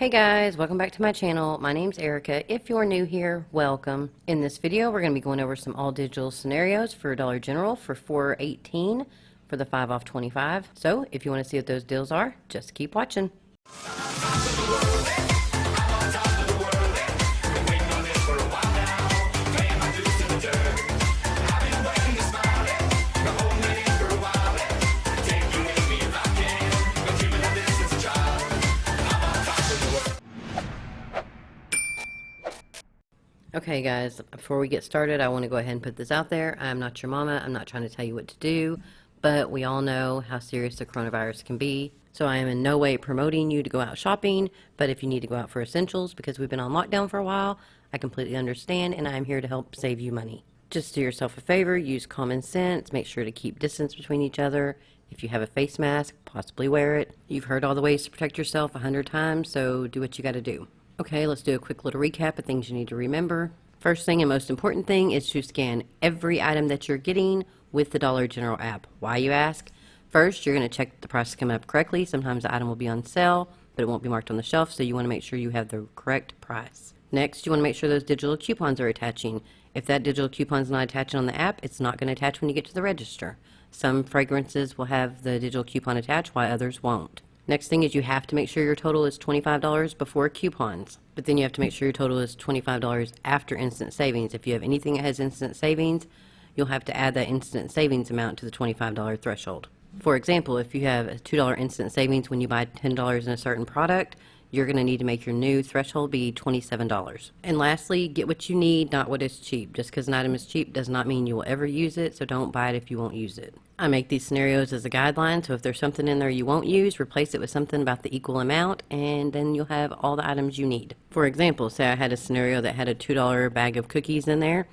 Hey guys, welcome back to my channel. My name's Erica. If you're new here, welcome. In this video, we're going to be going over some all digital scenarios for Dollar General for $4.18 for the 5 off 25. So if you want to see what those deals are, just keep watching. Okay guys, before we get started, I want to go ahead and put this out there. I'm not your mama. I'm not trying to tell you what to do, but we all know how serious the coronavirus can be. So I am in no way promoting you to go out shopping, but if you need to go out for essentials because we've been on lockdown for a while, I completely understand, and I'm here to help save you money. Just do yourself a favor, use common sense, make sure to keep distance between each other. If you have a face mask, possibly wear it. You've heard all the ways to protect yourself 100 times, so do what you got to do. Okay, let's do a quick little recap of things you need to remember. First thing and most important thing is to scan every item that you're getting with the Dollar General app. Why, you ask? First, you're going to check the price coming up correctly. Sometimes the item will be on sale, but it won't be marked on the shelf, so you want to make sure you have the correct price. Next, you want to make sure those digital coupons are attaching. If that digital coupon is not attaching on the app, it's not going to attach when you get to the register. Some fragrances will have the digital coupon attached, while others won't. Next thing is you have to make sure your total is $25 before coupons. But then you have to make sure your total is $25 after instant savings. If you have anything that has instant savings, you'll have to add that instant savings amount to the $25 threshold. For example, if you have a $2 instant savings when you buy $10 in a certain product, you're going to need to make your new threshold be $27. And lastly, get what you need, not what is cheap. Just because an item is cheap does not mean you will ever use it, so don't buy it if you won't use it. I make these scenarios as a guideline, so if there's something in there you won't use, replace it with something about the equal amount, and then you'll have all the items you need. For example, say I had a scenario that had a $2 bag of cookies in there.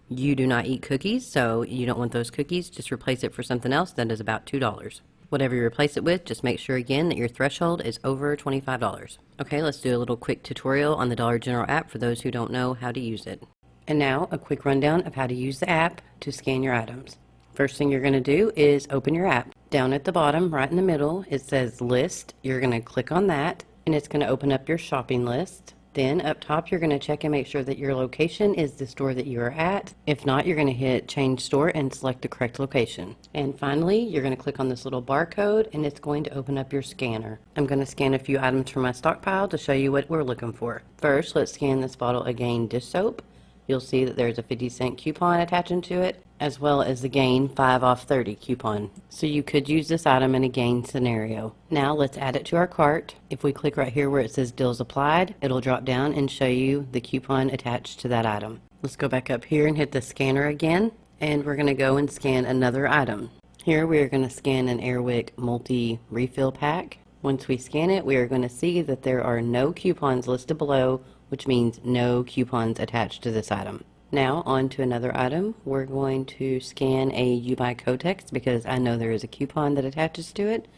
You do not eat cookies, so you don't want those cookies. Just replace it for something else that is about $2. Whatever you replace it with, just make sure again that your threshold is over $25. Okay, let's do a little quick tutorial on the Dollar General app for those who don't know how to use it. And now, a quick rundown of how to use the app to scan your items. First thing you're going to do is open your app. Down at the bottom, right in the middle, it says List. You're going to click on that, and it's going to open up your shopping list. Then up top, you're going to check and make sure that your location is the store that you are at. If not, you're going to hit Change Store and select the correct location. And finally, you're going to click on this little barcode, and it's going to open up your scanner. I'm going to scan a few items from my stockpile to show you what we're looking for. First, let's scan this bottle of Gain dish soap. You'll see that there's a 50-cent coupon attaching to it, as well as the Gain 5 off 30 coupon. So you could use this item in a Gain scenario. Now let's add it to our cart. If we click right here where it says Deals Applied, it'll drop down and show you the coupon attached to that item. Let's go back up here and hit the scanner again, and we're going to go and scan another item. Here we are going to scan an Airwick multi-refill pack. Once we scan it, we are going to see that there are no coupons listed below, which means no coupons attached to this item. Now on to another item. We're going to scan a You Buy Kotex because I know there is a coupon that attaches to it.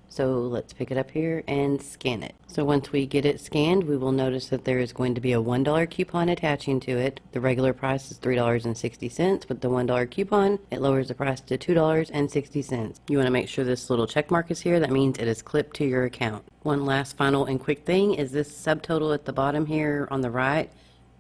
So let's pick it up here and scan it. So once we get it scanned, we will notice that there is going to be a $1 coupon attaching to it. The regular price is $3.60. With the $1 coupon, it lowers the price to $2.60. You want to make sure this little check mark is here. That means it is clipped to your account. One last final and quick thing is this subtotal at the bottom here on the right.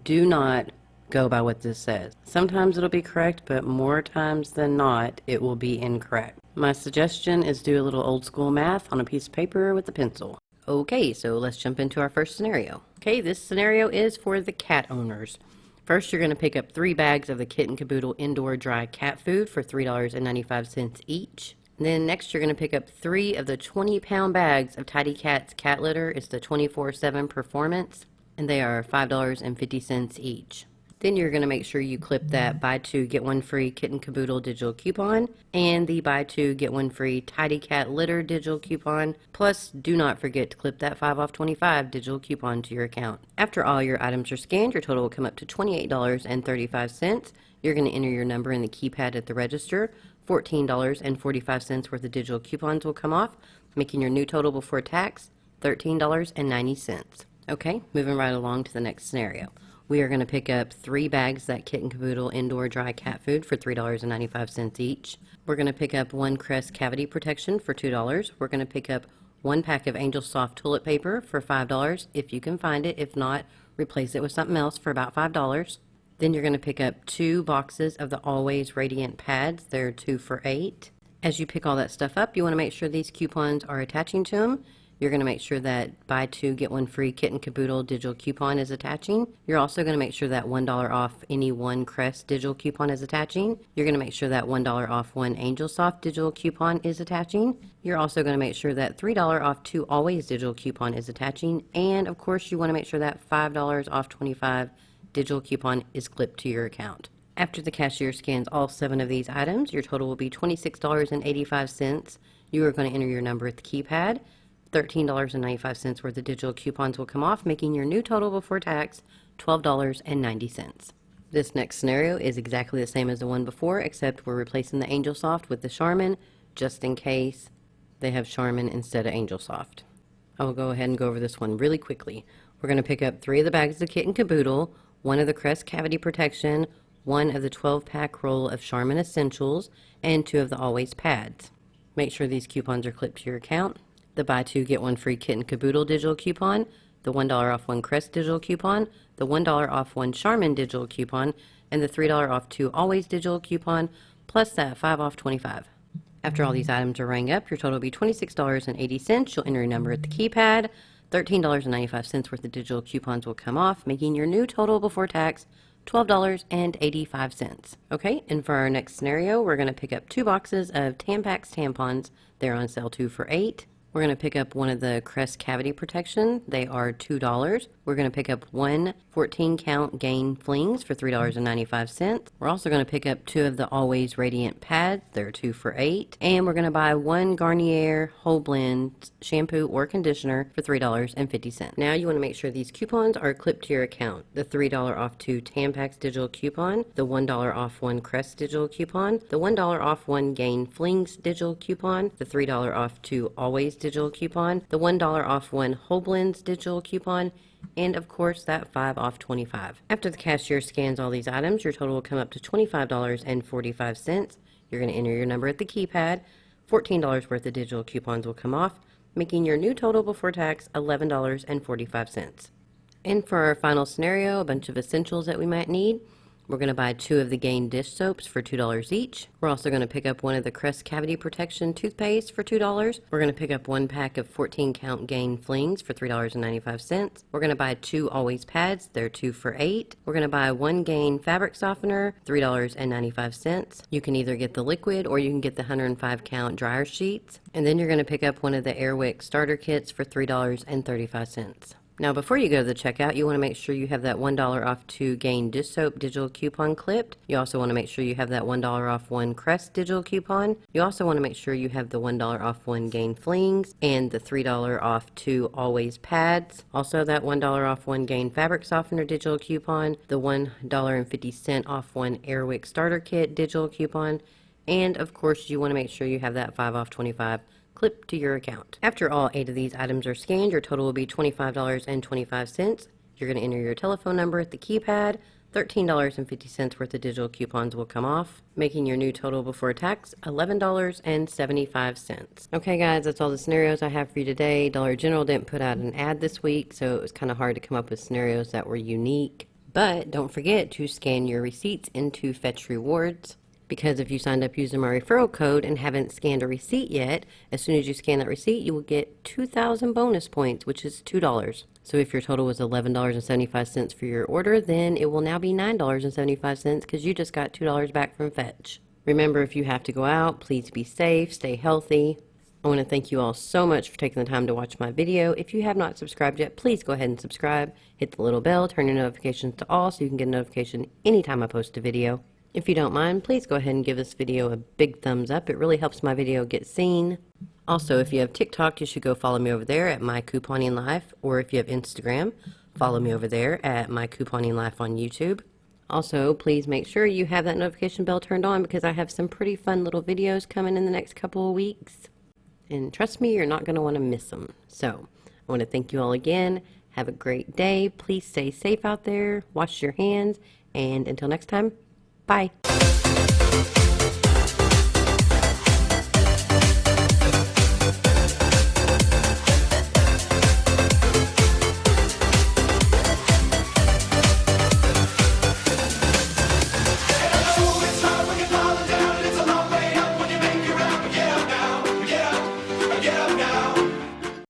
Do not go by what this says. Sometimes it'll be correct, but more times than not, it will be incorrect. My suggestion is do a little old school math on a piece of paper with a pencil. Okay, so let's jump into our first scenario. Okay, this scenario is for the cat owners. First, you're going to pick up 3 bags of the Kit and Caboodle indoor dry cat food for $3.95 each. And then next, you're going to pick up 3 of the 20-pound bags of Tidy Cat's cat litter. It's the 24/7 Performance, and they are $5.50 each. Then you're going to make sure you clip that buy 2 get 1 free Kit and Caboodle digital coupon and the buy 2 get 1 free Tidy Cat litter digital coupon. Plus, do not forget to clip that 5 off 25 digital coupon to your account. After all your items are scanned, your total will come up to $28.35. You're going to enter your number in the keypad at the register. $14.45 worth of digital coupons will come off, making your new total before tax $13.90. Okay, moving right along to the next scenario. We are going to pick up 3 bags of that Kit and Caboodle indoor dry cat food for $3.95 each. We're going to pick up 1 Crest cavity protection for $2. We're going to pick up 1 pack of Angel Soft toilet paper for $5 if you can find it. If not, replace it with something else for about $5. Then you're going to pick up 2 boxes of the Always Radiant pads. They're 2 for $8. As you pick all that stuff up, you want to make sure these coupons are attaching to them. You're going to make sure that buy 2 get 1 free Kit and Caboodle digital coupon is attaching. You're also going to make sure that $1 off any 1 Crest digital coupon is attaching. You're going to make sure that $1 off 1 Angel Soft digital coupon is attaching. You're also going to make sure that $3 off 2 Always digital coupon is attaching. And of course, you want to make sure that $5 off 25 digital coupon is clipped to your account. After the cashier scans all 7 of these items, your total will be $26.85. You are going to enter your number at the keypad. $13.95 worth of digital coupons will come off, making your new total before tax $12.90. This next scenario is exactly the same as the one before, except we're replacing the Angel Soft with the Charmin, just in case they have Charmin instead of Angel Soft. I will go ahead and go over this one really quickly. We're going to pick up 3 of the bags of Kit and Caboodle, 1 of the Crest Cavity Protection, 1 of the 12-pack roll of Charmin Essentials, and 2 of the Always pads. Make sure these coupons are clipped to your account. The buy 2 get 1 free Kit and Caboodle digital coupon, the $1 off 1 Crest digital coupon, the $1 off 1 Charmin digital coupon, and the $3 off 2 Always digital coupon, plus that 5 off 25. After all these items are rang up, your total will be $26.80. You'll enter your number at the keypad. $13.95 worth of digital coupons will come off, making your new total before tax $12.85. Okay, and for our next scenario, we're going to pick up 2 boxes of Tampax tampons. They're on sale 2 for $8. We're going to pick up 1 of the Crest Cavity Protection. They are $2. We're going to pick up 1 14-count Gain Flings for $3.95. We're also going to pick up 2 of the Always Radiant pads. They're 2 for $8. And we're going to buy 1 Garnier Whole Blend shampoo or conditioner for $3.50. Now you want to make sure these coupons are clipped to your account. The $3 off 2 Tampax digital coupon, the $1 off 1 Crest digital coupon, the $1 off 1 Gain Flings digital coupon, the $3 off 2 Always digital coupon, the $1 off 1 Whole Blends digital coupon, and of course that 5 off 25. After the cashier scans all these items, your total will come up to $25.45. You're going to enter your number at the keypad. $14 worth of digital coupons will come off, making your new total before tax $11.45. And for our final scenario, a bunch of essentials that we might need. We're going to buy 2 of the Gain dish soaps for $2 each. We're also going to pick up 1 of the Crest Cavity Protection toothpaste for $2. We're going to pick up 1 pack of 14-count Gain Flings for $3.95. We're going to buy 2 Always pads. They're 2 for $8. We're going to buy 1 Gain fabric softener, $3.95. You can either get the liquid or you can get the 105-count dryer sheets. And then you're going to pick up 1 of the Airwick starter kits for $3.35. Now, before you go to the checkout, you want to make sure you have that $1 off 2 Gain dish soap digital coupon clipped. You also want to make sure you have that $1 off 1 Crest digital coupon. You also want to make sure you have the $1 off 1 Gain Flings and the $3 off 2 Always pads. Also, that $1 off 1 Gain fabric softener digital coupon, the $1.50 off 1 Airwick starter kit digital coupon, and of course, you want to make sure you have that 5 off 25 clip to your account. After all 8 of these items are scanned, your total will be $25.25. You're going to enter your telephone number at the keypad. $13.50 worth of digital coupons will come off, making your new total before tax $11.75. Okay guys, that's all the scenarios I have for you today. Dollar General didn't put out an ad this week, so it was kind of hard to come up with scenarios that were unique. But don't forget to scan your receipts into Fetch Rewards, because if you signed up using my referral code and haven't scanned a receipt yet, as soon as you scan that receipt, you will get 2,000 bonus points, which is $2. So if your total was $11.75 for your order, then it will now be $9.75 because you just got $2 back from Fetch. Remember, if you have to go out, please be safe, stay healthy. I want to thank you all so much for taking the time to watch my video. If you have not subscribed yet, please go ahead and subscribe. Hit the little bell, turn your notifications to all so you can get a notification anytime I post a video. If you don't mind, please go ahead and give this video a big thumbs up. It really helps my video get seen. Also, if you have TikTok, you should go follow me over there at My Couponing Life, or if you have Instagram, follow me over there at My Couponing Life on YouTube. Also, please make sure you have that notification bell turned on because I have some pretty fun little videos coming in the next couple of weeks. And trust me, you're not going to want to miss them. So, I want to thank you all again. Have a great day. Please stay safe out there. Wash your hands. And until next time, bye.